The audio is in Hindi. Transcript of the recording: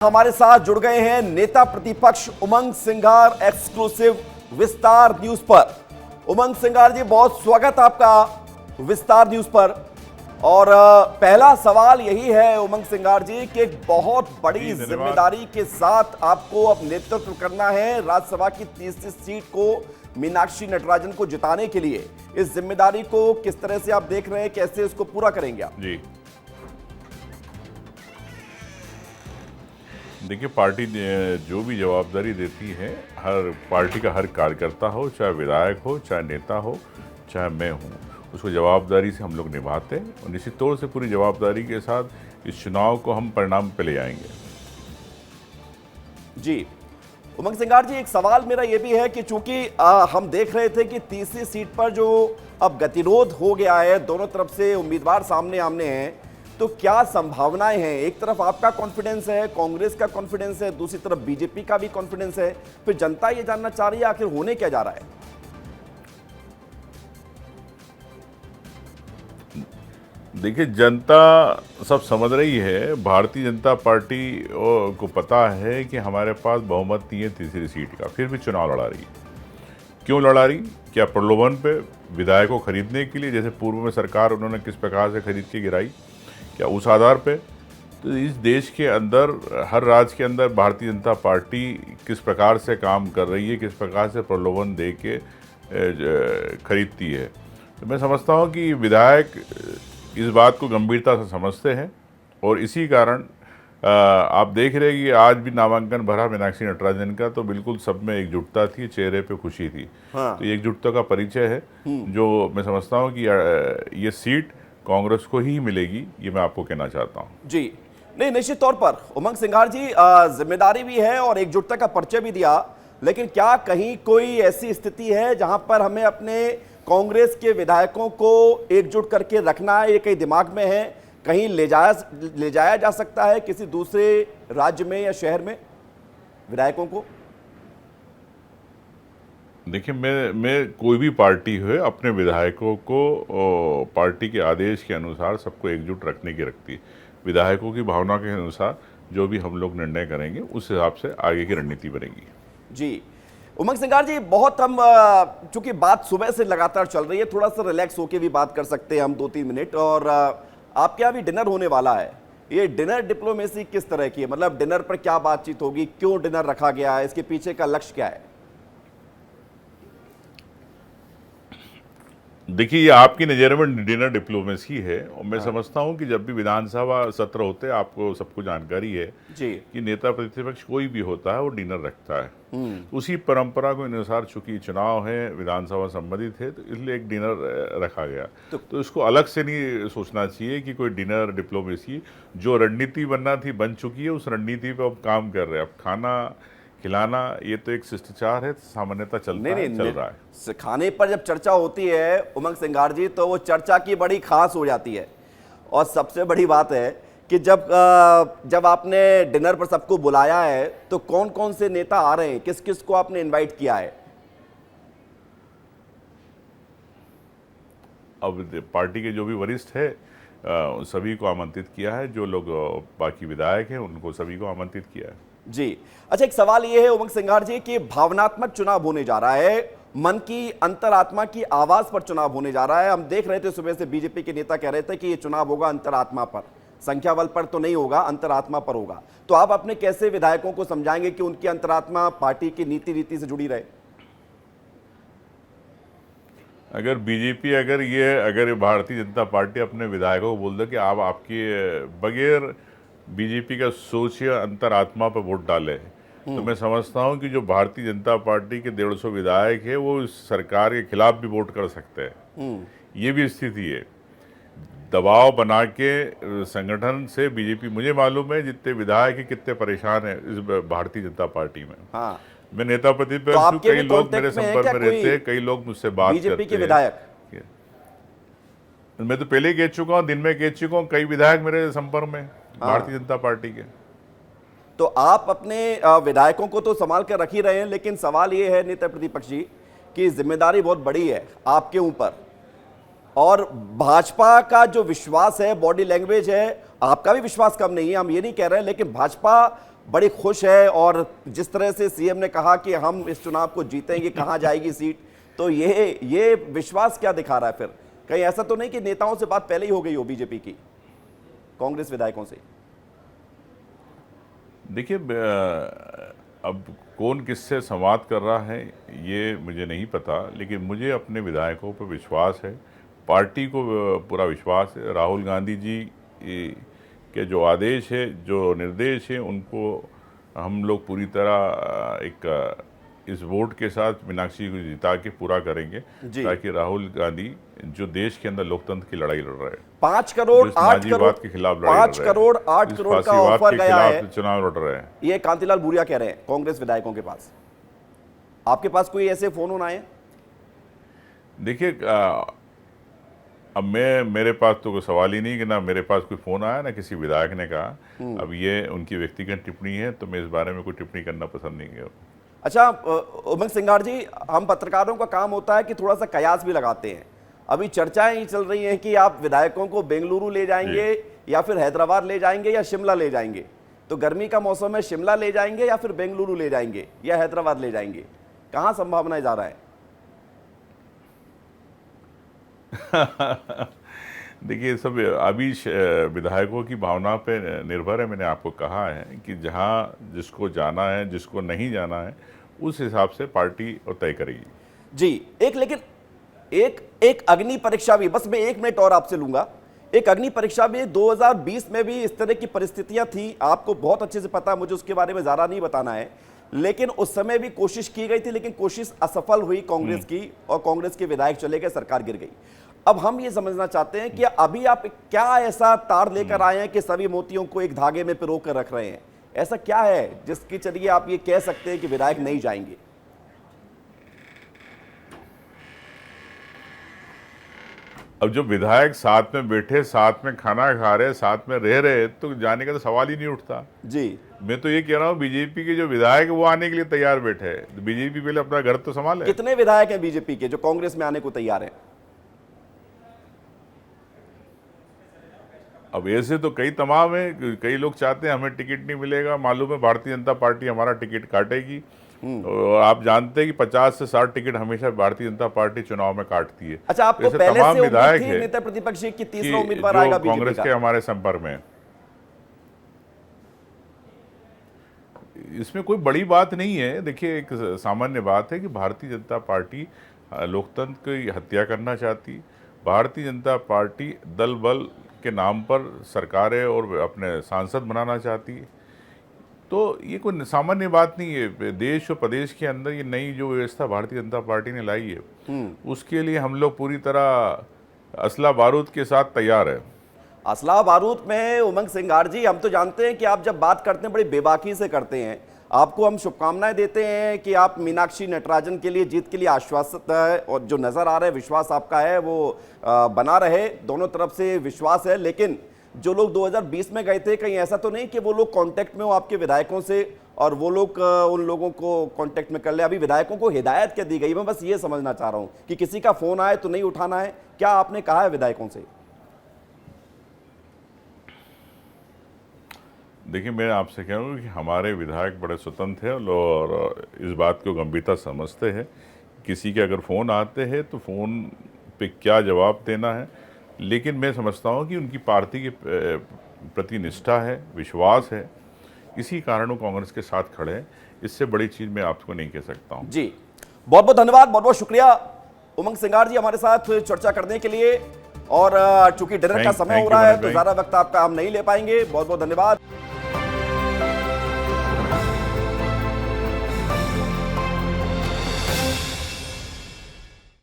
हमारे साथ जुड़ गए हैं नेता प्रतिपक्ष उमंग सिंघार, एक्सक्लूसिव विस्तार न्यूज पर। उमंग सिंघार जी, बहुत स्वागत आपका विस्तार न्यूज पर। और पहला सवाल यही है उमंग सिंघार जी कि एक बहुत बड़ी जिम्मेदारी के साथ आपको अब नेतृत्व करना है राज्यसभा की तीसरी सीट को मीनाक्षी नटराजन को जिताने के लिए। इस जिम्मेदारी को किस तरह से आप देख रहे हैं, कैसे इसको पूरा करेंगे आप? जी देखिए, पार्टी जो भी जवाबदारी देती है, हर पार्टी का हर कार्यकर्ता हो, चाहे विधायक हो, चाहे नेता हो, चाहे मैं हूँ, उसको जवाबदारी से हम लोग निभाते हैं और निश्चित तौर से पूरी जवाबदारी के साथ इस चुनाव को हम परिणाम पे ले आएंगे। जी उमंग सिंघार जी, एक सवाल मेरा ये भी है कि चूंकि हम देख रहे थे कि तीसरी सीट पर जो अब गतिरोध हो गया है, दोनों तरफ से उम्मीदवार सामने आमने हैं, तो क्या संभावनाएं हैं? एक तरफ आपका कॉन्फिडेंस है, कांग्रेस का कॉन्फिडेंस है, दूसरी तरफ बीजेपी का भी कॉन्फिडेंस है, फिर जनता ये जानना चाह रही है आखिर होने क्या जा रहा है? देखिए, जनता सब समझ रही है। भारतीय जनता पार्टी को पता है कि हमारे पास बहुमत नहीं है तीसरी सीट का, फिर भी चुनाव लड़ा रही है। क्यों लड़ा रही? क्या प्रलोभन पे विधायकों को खरीदने के लिए, जैसे पूर्व में सरकार उन्होंने किस प्रकार से खरीद के गिराई, क्या उस आधार पे? तो इस देश के अंदर, हर राज्य के अंदर भारतीय जनता पार्टी किस प्रकार से काम कर रही है, किस प्रकार से प्रलोभन दे के खरीदती है। तो मैं समझता हूँ कि विधायक इस बात को गंभीरता से समझते हैं और इसी कारण आप देख रहे हैं कि आज भी नामांकन भरा मीनाक्षी नटराजन का, तो बिल्कुल सब में एकजुटता थी, चेहरे पे खुशी थी। हाँ। तो ये एकजुटता का परिचय है जो मैं समझता हूँ कि ये सीट कांग्रेस को ही मिलेगी, ये मैं आपको कहना चाहता हूँ। जी नहीं, निश्चित तौर पर उमंग सिंघार जी, जिम्मेदारी भी है और एकजुटता का परिचय भी दिया, लेकिन क्या कहीं कोई ऐसी स्थिति है जहां पर हमें अपने कांग्रेस के विधायकों को एकजुट करके रखना है? ये कहीं दिमाग में है, कहीं ले जाया जा सकता है किसी दूसरे राज्य में या शहर में विधायकों को? देखिए, मैं कोई भी पार्टी हो, अपने विधायकों को पार्टी के आदेश के अनुसार सबको एकजुट रखने की रखती है। विधायकों की भावना के अनुसार जो भी हम लोग निर्णय करेंगे, उस हिसाब से आगे की रणनीति बनेगी। जी उमंग सिंघार जी, बहुत हम चूंकि बात सुबह से लगातार चल रही है, थोड़ा सा रिलैक्स होके भी बात कर सकते हैं हम 2-3 मिनट। और आपके यहाँ भी डिनर होने वाला है, ये डिनर डिप्लोमेसी किस तरह की है? मतलब डिनर पर क्या बातचीत होगी, क्यों डिनर रखा गया है, इसके पीछे का लक्ष्य क्या है? देखिए, ये आपकी नज़र में डिनर डिप्लोमेसी है और मैं समझता हूँ कि जब भी विधानसभा सत्र होते हैं, आपको सबको जानकारी है जी कि नेता प्रतिपक्ष कोई भी होता है वो डिनर रखता है। उसी परंपरा को अनुसार चूंकि चुनाव है, विधानसभा संबंधित है, तो इसलिए एक डिनर रखा गया। तो इसको अलग से नहीं सोचना चाहिए कि कोई डिनर डिप्लोमेसी, जो रणनीति बनना थी बन चुकी है, उस रणनीति पर अब काम कर रहे हैं। अब खाना खिलाना ये तो एक शिष्टाचार है, सामान्यता चल रहा है। खाने पर जब चर्चा होती है उमंग सिंघार जी, तो वो चर्चा की बड़ी खास हो जाती है। और सबसे बड़ी बात है कि जब आपने डिनर पर सबको बुलाया है, तो कौन कौन से नेता आ रहे हैं, किस किस को आपने इनवाइट किया है? अब पार्टी के जो भी वरिष्ठ है सभी को आमंत्रित किया है, जो लोग बाकी विधायक हैं उनको सभी को आमंत्रित किया है। जी अच्छा, एक सवाल ये है उमंग सिंघार जी कि भावनात्मक चुनाव होने जा रहा है, मन की अंतरात्मा की आवाज पर चुनाव होने जा रहा है। हम देख रहे थे सुबह से बीजेपी के नेता कह रहे थे कि ये चुनाव होगा अंतरात्मा पर, संख्या बल पर तो नहीं होगा, अंतरात्मा पर होगा। तो आप अपने कैसे विधायकों को समझाएंगे कि उनकी अंतरात्मा पार्टी की नीति रीति से जुड़ी रहे? अगर बीजेपी, अगर भारतीय जनता पार्टी अपने विधायकों को बोल दे कि आप आपकी बगैर बीजेपी का सोचिए अंतरात्मा पर वोट डाले, तो मैं समझता हूं कि जो भारतीय जनता पार्टी के 150 विधायक है वो इस सरकार के खिलाफ भी वोट कर सकते हैं। ये भी स्थिति है। दबाव बना के संगठन से बीजेपी, मुझे मालूम है जितने विधायक है कितने परेशान है इस भारतीय जनता पार्टी में। हाँ। मैं नेता प्रतिपक्ष, कई लोग मेरे संपर्क में रहते हैं, कई लोग मुझसे बात करते हैं। विधायक मैं तो पहले ही कह चुका हूँ, दिन में कह चुका हूँ, कई विधायक मेरे संपर्क में भारतीय जनता पार्टी के। तो आप अपने विधायकों को तो संभाल कर रख ही रहे हैं, लेकिन सवाल ये है नेता प्रतिपक्ष जी कि जिम्मेदारी बहुत बड़ी है आपके ऊपर, और भाजपा का जो विश्वास है, बॉडी लैंग्वेज है, आपका भी विश्वास कम नहीं है, हम ये नहीं कह रहे हैं, लेकिन भाजपा बड़ी खुश है, और जिस तरह से सीएम ने कहा कि हम इस चुनाव को जीतेंगे, कहां जाएगी सीट, तो ये विश्वास क्या दिखा रहा है फिर? कहीं ऐसा तो नहीं कि नेताओं से बात पहले ही हो गई हो बीजेपी की, कांग्रेस विधायकों से? देखिए, अब कौन किससे संवाद कर रहा है ये मुझे नहीं पता, लेकिन मुझे अपने विधायकों पर विश्वास है, पार्टी को पूरा विश्वास है। राहुल गांधी जी के जो आदेश है, जो निर्देश है, उनको हम लोग पूरी तरह इस वोट के साथ मीनाक्षी को जिता के पूरा करेंगे, ताकि राहुल गांधी जो देश के अंदर लोकतंत्र की लड़ाई लड़ रहे हैं, 5 करोड़ 8 करोड़ के खिलाफ 5 करोड़ 8 करोड़ का ऑफर गया है, चुनाव लड़ रहे हैं, ये कांतिलाल भूरिया कह रहे हैं कांग्रेस विधायकों के पास। आपके पास कोई ऐसे फोन आए? देखिए, अब मेरे पास तो कोई सवाल ही नहीं कि ना मेरे पास कोई फोन आया ना किसी विधायक ने कहा। अब ये उनकी व्यक्तिगत टिप्पणी है, तो मैं इस बारे में कोई टिप्पणी करना पसंद नहीं किया। अच्छा उमंग सिंगार जी, हम पत्रकारों का काम होता है कि थोड़ा सा कयास भी लगाते हैं। अभी चर्चाएं ही चल रही हैं कि आप विधायकों को बेंगलुरु ले जाएंगे या फिर हैदराबाद ले जाएंगे या शिमला ले जाएंगे। तो गर्मी का मौसम है, शिमला ले जाएंगे या फिर बेंगलुरु ले जाएंगे या हैदराबाद ले जाएंगे? कहां संभावनाएं जा रहा है? देखिए, सब अभी विधायकोों की भावना पे निर्भर है। मैंने आपको कहा है कि जहां जिसको जाना है, जिसको नहीं जाना है, उस हिसाब से पार्टी तय करेगी। जी, लेकिन एक अग्नि परीक्षा भी, बस मैं 1 मिनट और आपसे लूंगा। एक अग्नि परीक्षा भी 2020 में भी इस तरह की परिस्थितियां थी, आपको बहुत अच्छे से पता है, मुझे उसके बारे में ज्यादा नहीं बताना है, लेकिन उस समय भी कोशिश की गई थी, लेकिन कोशिश असफल हुई कांग्रेस की, और कांग्रेस के विधायक चले गए, सरकार गिर गई। अब हम ये समझना चाहते हैं कि अभी आप क्या ऐसा तार लेकर आए हैं कि सभी मोतियों को एक धागे में पिरो कर रख रहे हैं? ऐसा क्या है जिसके चलिए आप ये कह सकते हैं कि विधायक नहीं जाएंगे? अब जो विधायक साथ में बैठे, साथ में खाना खा रहे, साथ में रह रहे, तो जाने का तो सवाल ही नहीं उठता। जी, मैं तो ये कह रहा हूँ, बीजेपी के जो विधायक है वो आने के लिए तैयार बैठे हैं, तो बीजेपी पहले अपना घर तो संभाले। कितने विधायक हैं बीजेपी के जो कांग्रेस में आने को तैयार हैं? अब ऐसे तो कई तमाम है, कई लोग चाहते हैं हमें टिकट नहीं मिलेगा, मालूम है भारतीय जनता पार्टी हमारा टिकट काटेगी, और आप जानते हैं कि 50 से 60 टिकट हमेशा भारतीय जनता पार्टी चुनाव में काटती है। अच्छा, आपको पहले से उम्मीद थी नेता प्रतिपक्ष की तीसरा उम्मीदवार आएगा बीजेपी कांग्रेस के हमारे संपर्क में? इसमें कोई बड़ी बात नहीं है। देखिए, एक सामान्य बात है कि भारतीय जनता पार्टी लोकतंत्र की हत्या करना चाहती, भारतीय जनता पार्टी दल बल के नाम पर सरकारें और अपने सांसद बनाना चाहती है। तो ये कोई सामान्य बात नहीं है। देश और प्रदेश के अंदर ये नई जो व्यवस्था भारतीय जनता पार्टी ने लाई है, उसके लिए हम लोग पूरी तरह असला बारूद के साथ तैयार है। असला बारूद में उमंग सिंगार जी, हम तो जानते हैं कि आप जब बात करते हैं बड़ी बेबाकी से करते हैं। आपको हम शुभकामनाएं देते हैं कि आप मीनाक्षी नटराजन के लिए जीत के लिए आश्वस्त है, और जो नजर आ रहा है विश्वास आपका है वो बना रहे, दोनों तरफ से विश्वास है। लेकिन जो लोग 2020 में गए थे, कहीं ऐसा तो नहीं कि वो लोग कांटेक्ट में हो आपके विधायकों से और वो लोग उन लोगों को कांटेक्ट में कर ले? अभी विधायकों को हिदायत क्या दी गई? मैं बस ये समझना चाह रहा हूं कि किसी का फोन आए तो नहीं उठाना है, क्या आपने कहा है विधायकों से? देखिए, मैं आपसे कह रहा हूँ कि हमारे विधायक बड़े स्वतंत्र हैं और इस बात को गंभीरता समझते हैं। किसी के अगर फ़ोन आते हैं तो फ़ोन पे क्या जवाब देना है, लेकिन मैं समझता हूँ कि उनकी पार्टी के प्रति निष्ठा है, विश्वास है, इसी कारण वो कांग्रेस के साथ खड़े हैं। इससे बड़ी चीज़ मैं आपको नहीं कह सकता हूँ। जी, बहुत बहुत धन्यवाद, बहुत बहुत शुक्रिया उमंग सिंगार जी हमारे साथ चर्चा करने के लिए। और चूंकि डिनर का समय हो रहा है तो ज़्यादा वक्त आपका हम नहीं ले पाएंगे। बहुत बहुत धन्यवाद।